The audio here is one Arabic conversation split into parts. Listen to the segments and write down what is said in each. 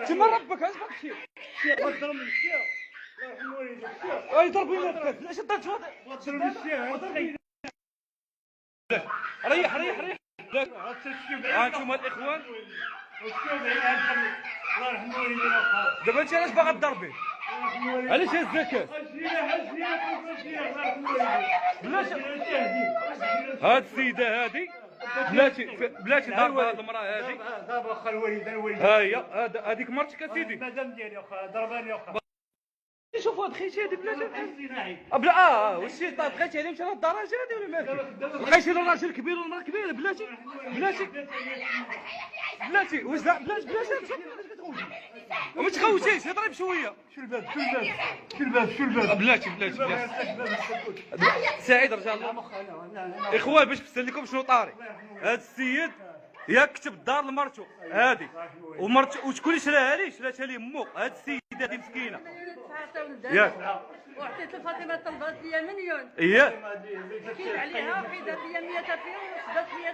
تما ربك عجبك الشيخ ضربني الشيخ الله يرحم والديك الشيخ اي ضربني نفسك علاش ضربت ضربني الشيخ ريح ريح ريح هانتوما الاخوان الله يرحم والديك دابا انت علاش باغا تضربيه علاش هزاك بلاش هاد السيده هادي بلاتي ضربه هاد المراه هادي ضرب اخا الوالد ها هي هذيك مرتك اسيدي المدام ديالي اخا ضرباني اخا شوفوا هاد خيتي هادي بلاتي صناعي بلا واش بقيتي عليه مشى للدرجه هادي ولا مالك بقيتي للراجل كبير والمراه كبيره بلاتي واش بلاتي وما تخوتيش اضرب شويه شو الباب بلاتي سعيد رجال الله اخوان باش نفسر لكم شنو طاري هاد السيد ياك كتب الدار لمرتو هادي ومرتو وشكون اللي شراها ليه مو هاد السيده هادي مسكينه ياك وعطيت لفاطمه طلبات لي مليون اياه حكيت عليها وحيدت لي 100 ألف وسدات 100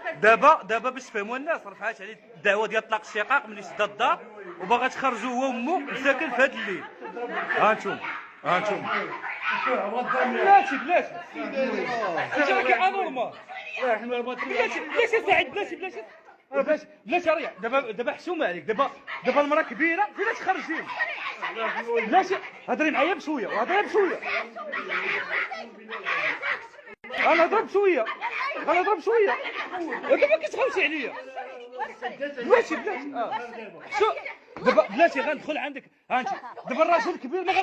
ألف دابا باش تفهموا الناس رفعات عليه الدعوه ديال طلاق الشقاق ملي شدا الدار وباغا تخرجوا هو وامو ساكن في هاد الليل ها انتم بلاتي انت راكي انورمال الله يرحم والديك بلاتي سعيد بلاتي ريح دابا حشومه عليك دابا المراه كبيره فين تخرجين بلاتي هضري معايا بشويه انا نضرب شويه دابا كتخلصي عليا بلاتي شو دابا بلاتي غندخل عندك ها انت دابا الراجل كبير ما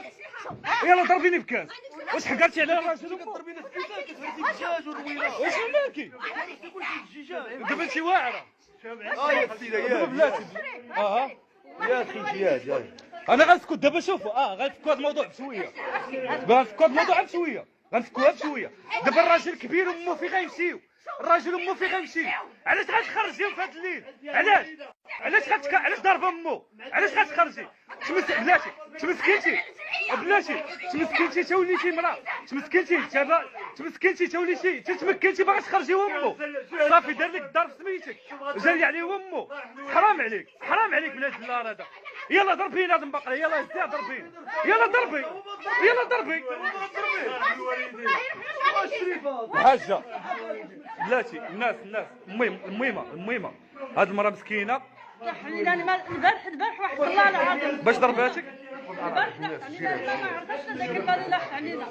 يلا ضربيني بكاس واش حكرتي على الراجل ضربينا في كيسان كتهرسي الدجاج والروينه واش مالكي دابا انت واعره يا السيده دابا بلاتي يا اخي جياد انا غنسكت دابا شوفوا غنفكوا هذا الموضوع بشويه غنفكوها بشويه دابا الراجل كبير وامه فين غيمشيو علاش غتخرجيهم في هذا الليل علاش ضرب امه علاش غتخرجي بلاتي تمسكنتي توليتي مراه تمسكنتي توليتي تمكنتي باغا تخرجي امه صافي دار لك الدار في سميتك جاري عليه امه حرام عليك بلاد الله هذا يلا ضربينا هاد المبقره يلا هزيها ضربينا يلا ضربي الحاجه بلاتي الناس المهمه هاد المراه مسكينه حلينا البارح واحد الله العظيم باش ضرباتك البارح حلينا ما عرفتش هذاك البارح لاح علينا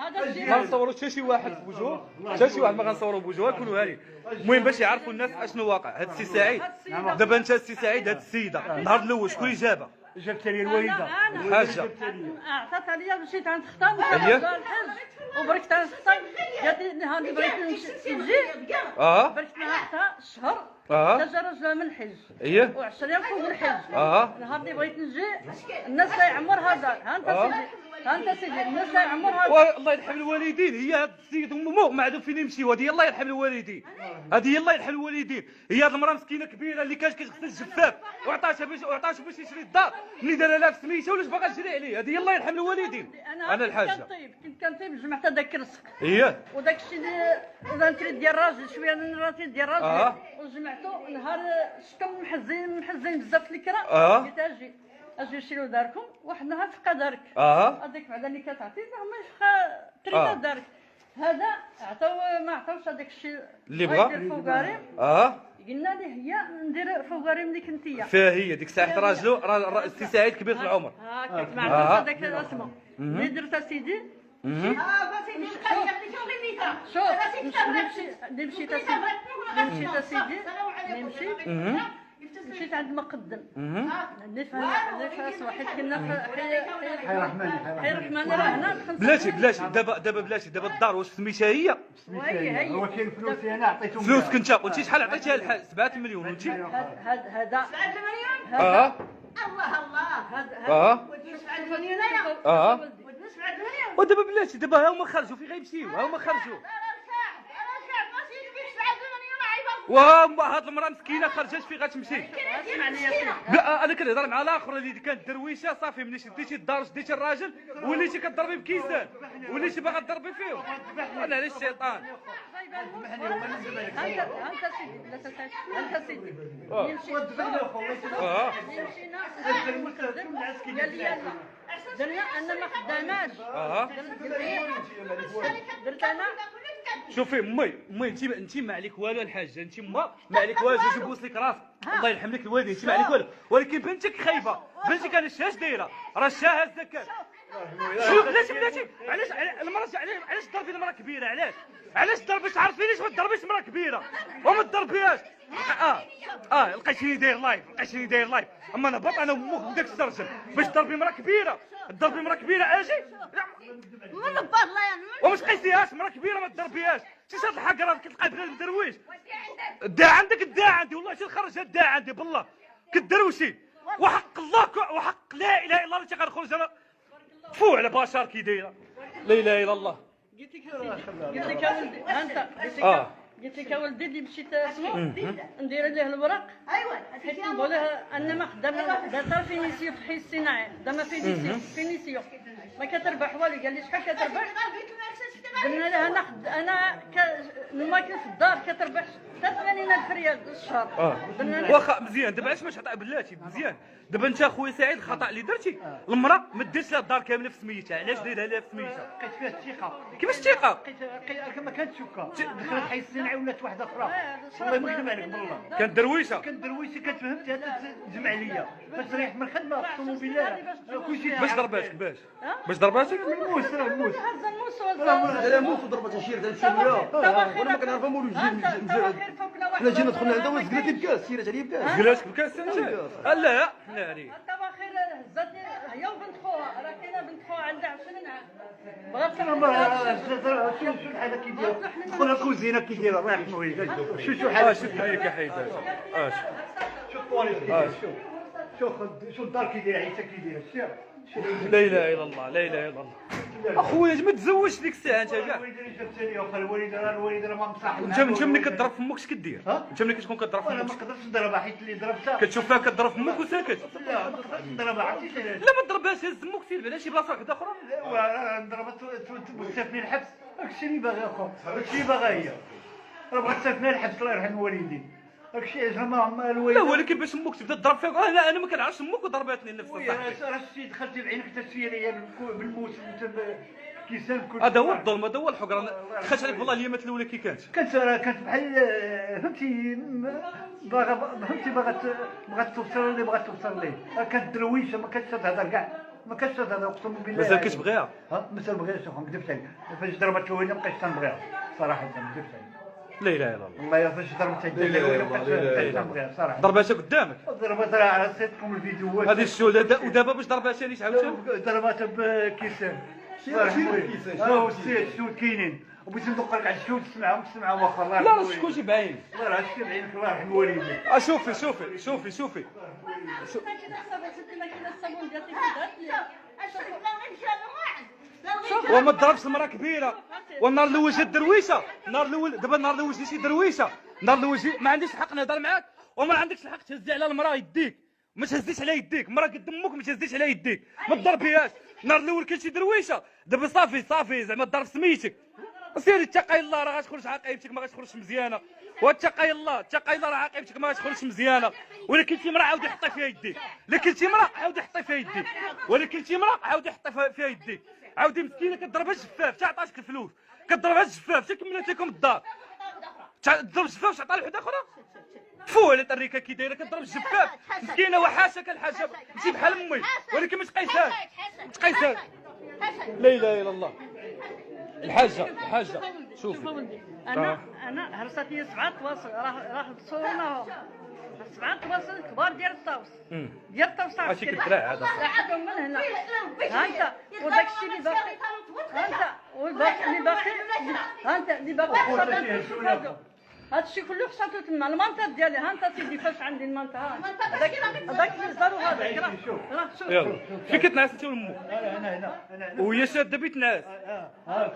هذا الجيران ما نصوروا حتى شي واحد بوجهه ما غنصوروا بوجهه كلوا هاني المهم باش يعرفوا الناس اشنو واقع هاد السي سعيد دابا انت السي سعيد هاد السيده النهار الاول شكون اللي جابها جابت لي الوالده الحاجه عطاتها ليا مشيت عند اختها الحج وبركت عند اختها قالت لي نهار بغيت نجي بركت معها اختها شهر جا راجلها من الحج و10 ايام فوق الحج نهار اللي بغيت نجي الناس لا يعمرها دار ها انت سيدي الناس لا يعمرها الله يرحم الوالدين هي هاد السيد امه ما عندهم فين يمشيو هذه الله يرحم الوالدين هي هاد المراه مسكينه كبيره اللي كانت كتغسل الجفاف وعطاتها باش يشري الدار ملي دار لها في سميتها ولاش باغا تجري عليه هذه الله يرحم الوالدين انا الحاجه كنت كنطيب جمعت هذاك الرزق وداك الشيء الرانتري ديال الراجل شويه من الرانتري ديال الراجل وجمعته نهار شفتهم محزين بزاف الكرا قلت اجي نشريو داركم واحد النهار تلقى دارك هذيك بعدا اللي كتعطينا ما يبقى تريدا دارك هذا ما عطاوش هذاك الشيء اللي بغا الفوقاري قلنا ليه هي ندير فوقاري ملي كنتيا فيها هي ديك الساعه راجلو السي سعيد كبير في العمر هكاك ما عرفتش هذاك الاسماء ملي درت اسيدي مشيت عند مقدم نفاس واحد كنا حي رحمن راه هنا بلاتي دابا الدار واش سميتها هي هو كاين فلوس انا عطيتهم فلوس كنت قلتي شحال عطيتيها الحال 7 مليون قلتي هذا 7 مليون الله ودي 7 مليون ودي 7 مليون ودابا بلاتي دابا ها هما خرجوا فين غيمشيو وهاد المراه مسكينه خرجت فين غتمشي؟ اسمع لي يا سيدي لا انا كنهضر مع الاخرى اللي كانت درويشه صافي ملي شديتي الدار شديتي الراجل وليتي كضربي بكيسان وليتي باغا تضربي فيهم. انا علاش الشيطان؟ انت سيدي لا تنسى انت سيدي درنا انا ما خداماش درت انا. شوفي امي انت ما عليك والو الحاجه، انت ما عليك والو، جوج بوس لك راسك الله يرحم لك الوالدين، انت ما عليك والو، ولكن بنتك خايبه، بنتك انا اش دايره راه شاها الزكاه. شوف بلاتي علاش المراه علاش ضربي المراه كبيره؟ علاش ضربي؟ تعرفينيش ما تضربيش مراه كبيره وما تضربيهاش. لقيتيني داير لايف اما انا بط انا وامك بداك السرجل باش تضربي مراه كبيره، تضربي مراه كبيره اجي من الله يعني وما تقيسيهاش مراه كبيره ما تضربيهاش. شي هاد الحقره كتلقى بغير مدرويش دا عندك دا عندي والله شي نخرج دا عندي بالله كدروشي وحق الله وحق لا اله الا الله اللي غنخرج انا فو على بشر كي دايره لا اله الا الله. قلت لك يا ولدي انت قلت لك يا ولدي اللي مشيت ندير له الورق. ايوا حيت نقول له انا ما خدام دار فينيسيو في الحي الصناعي دام فينيسيو ما كتربح والو. قال لي شحال كتربح؟ قلنا له انا الماكل في الدار كتربح 80,000 ريال الشهر. واخا مزيان دابا علاش ما تعطى بلاتي مزيان؟ دابا انت اخويا سعيد الخطا اللي درتي المراه ما ديرش لها الدار كامله في سميتها، علاش دايرها لها في سميتها؟ لقيت فيها الثقه. كيفاش الثقه؟ لقيت ما كانتش شكا دخلت حي الصناعي ولات واحده اخرى الله يمكن عليك بالله. كانت درويشه كانت فهمتها تجمع ليا باش تريح من الخدمه الطوموبيلات كلشي. باش ضرباتك باش ضرباتك؟ الموس الموس هذا الموس لا موس وضربت شير دار شويه وانا ما كنعرفها مولو حنا جينا دخلنا عندها وزقلاتي بكاس سيرات عليا بكاس زقلاتك بكاس انت؟ لا حنا عليك الطباخير هزتني هي وبنت خوها، راه كاينه بنت خوها عندها 20 عام بغات شو الحاله كي داير دخل الكوزينه كي داير الله يرحمه وياك. شو حالك شوف هيك حيدات شو الدار كي داير عيسى كي داير لا اله الا الله لا اله الا الله. اخويا ما تزوجش ديك الساعه انت كاع. الوالده راه ما مصاحب. انت ملي كضرب فمك اش كدير؟ انت ملي كتكون كضرب انا ما فمك نقدرش نضربها حيت اللي ضربتها كتشوفها كضرب فمك وساكت؟ لا ما نقدرش نضربها عرفتي علاش؟ لا ما تضربهاش هز فمك سير على شي بلاصه وحده اخرى. ضربت تسافني الحبس داكشي اللي باغي اخو داكشي اللي باغا هي راه بغات تسافني الحبس الله يرحم والديك داكشي زعما الوالده. لا ولكن باش امك تبدا تضرب فيك انا ما كنعرفش امك وضرباتني نفس الصح. راه شتي دخلتي بعينك تسفيه ليا بالموس كيسان كل هذا هو الظلم هذا هو الحقر. دخلت عليك والله اليامات الاولى كي كانت كانت بحال فهمتي باغا توصل لي كانت درويشه ما كانتش تهضر كاع ما كانتش تهضر اقسم بالله. مازال كتبغيها؟ ما تبغيهاش اخو نكذبش عليك فاش ضربت الوالده ما بقيتش تنبغيها صراحه ما نكذبش عليك. لا اله الا الله. والله فاش ضربت الوالده ما بقيتش تنبغيها صراحه. ضرباتها قدامك؟ ضربت راه عرفتكم الفيديوهات هذه الشهوده ودابا باش ضربها ثاني عاوتاني؟ ضربتها بكيسان السيد الشهود كاينين وبغيت ندق لك على الشهود تسمعهم واخا الله لا راه شكون شي بعين راه شتي بعينك الله يرحم والديك. شوفي وما تضربش المراه كبيره. والنهار الاول جات درويشه النهار الاول دابا النهار الاول جيتي درويشه النهار الاول ما عنديش الحق نهضر معاك وما عندكش الحق تهزي على المراه يديك. ما تهزيش على يديك مراه قد امك ما تهزيش على يديك ما تضربيهاش. النهار الاول كنتي درويشه دابا صافي زعما ضرب سميتك. سيري اتقي الله راه غتخرج عاقبتك ما غتخرجش مزيانه. واتقي الله راه عاقبتك ما غتخرجش مزيانه. ولكن كنتي مراه عاودي حطي فيها يديك. كنتي مراه عاودي حطي فيها يديك. ولكن مراه عاودي حطي فيها يديك. عاودي مسكينه كضربها الجفاف حتى عطاتك الفلوس كضربها الجفاف حتى كملت لكم الدار. تضرب الجفاف تعطى لوحده اخرى فو على الريكه كي دايره كضرب الجفاف مسكينه وحاشاك الحاجه ماشي بحال امي ولكن ما تقيسهاش لا اله الا الله. الحاجه شوفي انا هرستني 7 تواصل راه صورناهم 7 تواصل كبار ديال الطاوس ماشي كالدراع هذا عادهم من هنا ها انت وداك الشيء اللي باقي ها انت والباقي اللي باقي ها انت اللي باقي هادشي كله حصلته تما المنطقه ديالي. ها انت سيدي فاش عندي المنطقه هذاك اللي زارو هذاك راه شوف يلا فين كتنعس انت وامك؟ انا وهي شاده بيت ناس.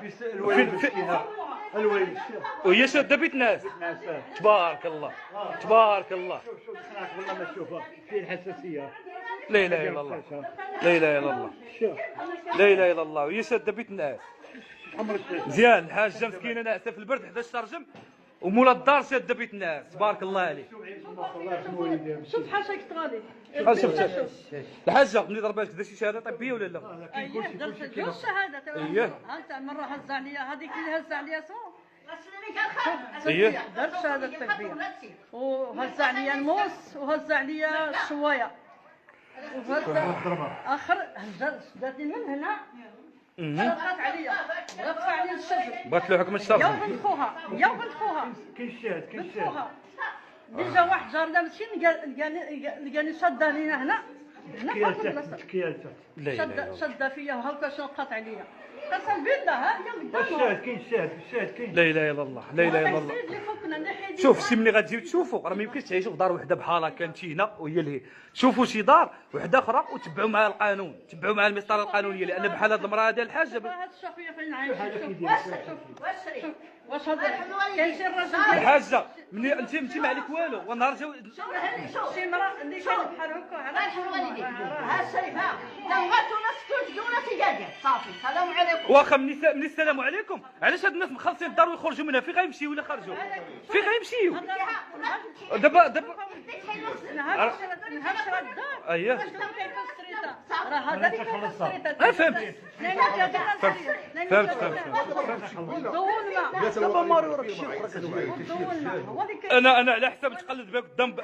في الوالد الوالد وهي شاده بيت ناس. تبارك الله تبارك الله. شوف صراحه والله ما تشوفها في الحساسيه. لا اله الا الله لا اله الا الله لا اله الا الله. وهي شاده بيت الناس. مزيان الحاجه مسكينه ناعسه في البرد حدا الشرجم ومولا الدار شاده بيت الناس. تبارك الله عليك. شوف حاشاك تغالي شحال شفتها الحاجه ملي ضربات كذا شي شهاده طبيه ولا لا؟ اييه درت جوج شهادات. اييه ها انت مره هز عليا هذيك اللي هز عليا سمو اييه درت شهاده طبيه وهز عليا الموس وهز عليا الشوايه وهز اخر هزات من هنا غلقت عليا غلقت عليا الشجر بغات له حكم يا الشرطه. وبنت خوها يا وبنت خوها كاين شاهد كاين بنت شاهد. خوها ديجا واحد جارنا مسكين لقاني شاده لينا هنا تكيالته لا اله الا الله شده فيا وهكا شنو قطع عليا قسم بالله ها هي قدامها الشاهد كاين الشاهد كاين. لا اله الا الله لا اله الا الله. اللي فوقنا نحيد شوف شي ملي غتجيو تشوفوا راه ما يمكنش تعيشوا في دار وحده بحال هكا انت هنا وهي لهي. شوفوا شي دار وحده اخرى وتبعوا معها القانون تبعوا معها المسطره القانونيه لان بحال هاد المراه هذه الحاجه هاد الشافيه فين عايش شوف واش هذا كاين شي راجل الحاجه ملي انت ما عليك والو ونهار جاو شي مرا اللي كاين بحال هكا ها الشريفه لو غاتو نسكت تقولوا سيدي صافي السلام عليكم. واخا من السلام عليكم علاش هاد الناس مخلصين الدار ويخرجوا منها؟ فين غيمشيو ولا خرجوا؟ فين غيمشيو؟ دابا نهار شرا الدار اييه راه هذا اللي كان فهمت دابا ماريو راك شي دولنا انا على حساب تقلد بها قدام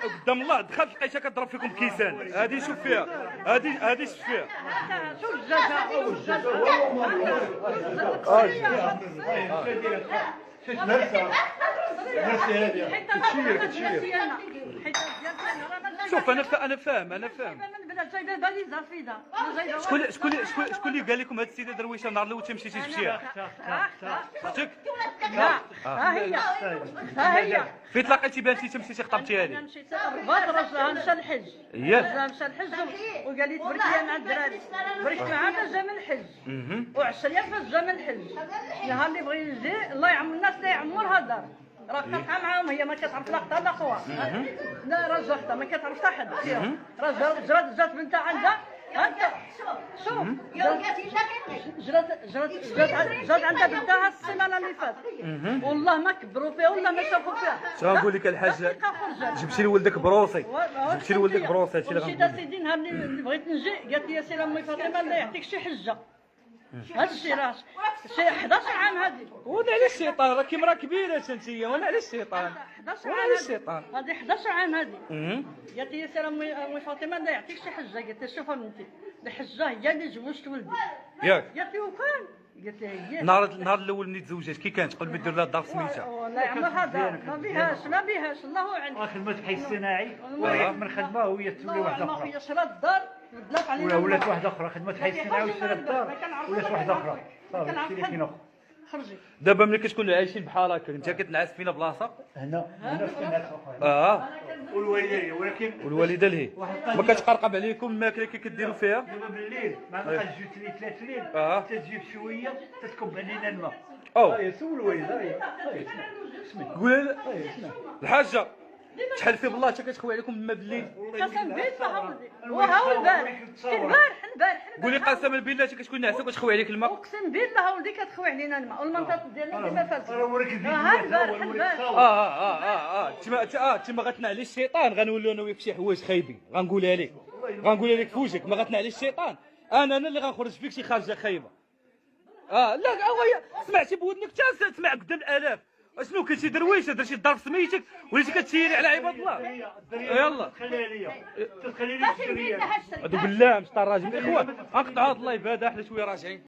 الله دخلت لقيتها كضرب فيكم بكيسان. هذه شوف فيها هذه شوف فيها. شوف الجزاء شوف انا فاهم شكون اللي قال لكم هاد السيده درويشه النهار الاول تمشيتي تمشيها؟ اختك؟ لا ها هي فين تلاقيتي بها انت مشيتي خطبتيها لي؟ مشيت الرباط راجلها مشى الحج اييه مشى الحج وقال لي تبرك لي مع الدراري بركت معاه فاش جا من الحج و10 فاش جا من الحج نهار اللي بغى يجي الله يعمر الناس لا يعمرها دار راه قطعه معاهم هي ما كتعرف لا اختها لا خوها لا راه اختها ما كتعرف حتى حد راه جات بنتها عندها انت شوف جات عندها بنتها السيمانه اللي فاتت والله ما كبروا فيها والله ما شافوا فيها. شنو نقول لك الحاجه جبتي لولدك بروسي جبتي لولدك بروسي هادشي اللي مشيت غنقول. سيدي نهار اللي بغيت نجي قالت لي سير امي فاطمه الله يعطيك شي حجه هاد الشيء راه شي 11 عام هذه وانا على الشيطان راه مرا كبيره انتيا وانا على الشيطان 11 وانا عام على الشيطان. هذه 11 عام هذه قالت لي سير امي فاطمه الله يعطيك شي حجه قالت لي شوف بنتي الحجه هي اللي جوجت ولدي ياك قالت لي وكان قالت لي هي النهار الاول ملي تزوجات كي كانت قبل ما دير لها الدار سميتها؟ والله يعمرها دار ما بيهاش الله اعلم. خدمة الحي الصناعي وريح من خدمه وهي تولي واحده ما اخرى هي شرات الدار بدلات علينا ولات واحده اخرى خدمة الحي الصناعي وشرات الدار ولات واحده اخرى صافي هادشي اللي كاين اخر. خرجي دابا ملي كتكونوا عايشين بحال هكا انت كتنعس فينا بلاصه هنا في الناس اخرى والوالده ولكن والوالده لهي ما كتقرقب عليكم الماكله كي كديروا فيها؟ دابا بالليل مع ما جوج لي 3 الليل تتجيب شويه تتكب علينا الماء. سول الوالده اسمع قول الحاجه تحلفي بالله حتى كتخوي عليكم الماء بالليل؟ قسم بالله ولدي وها البارح البارح قولي قسما بالله حتى كتكون ناعسه وكتخوي عليك الماء. اقسم بالله ولدي كتخوي علينا الماء والمنطقه ديالنا كيما فاتت راه وراك ها البارح تما غتنعلي الشيطان غنوليو انا وياك شي حوايج خايبين غنقولها لك في وجهك ما غتنعلي الشيطان انا اللي غنخرج فيك شي خارجه خايبه. لا هو سمعتي بودنك حتى تسمع قدام الالاف اشنو كنتي درويشه درتي الدار في سميتك وليتي كتشيري على عباد الله. يلا تخليها ليا تخلي لي الشريه هادو بالله مش طراجم الاخوان غنقطعوا هاد اللايف هذا حنا شويه راجعين.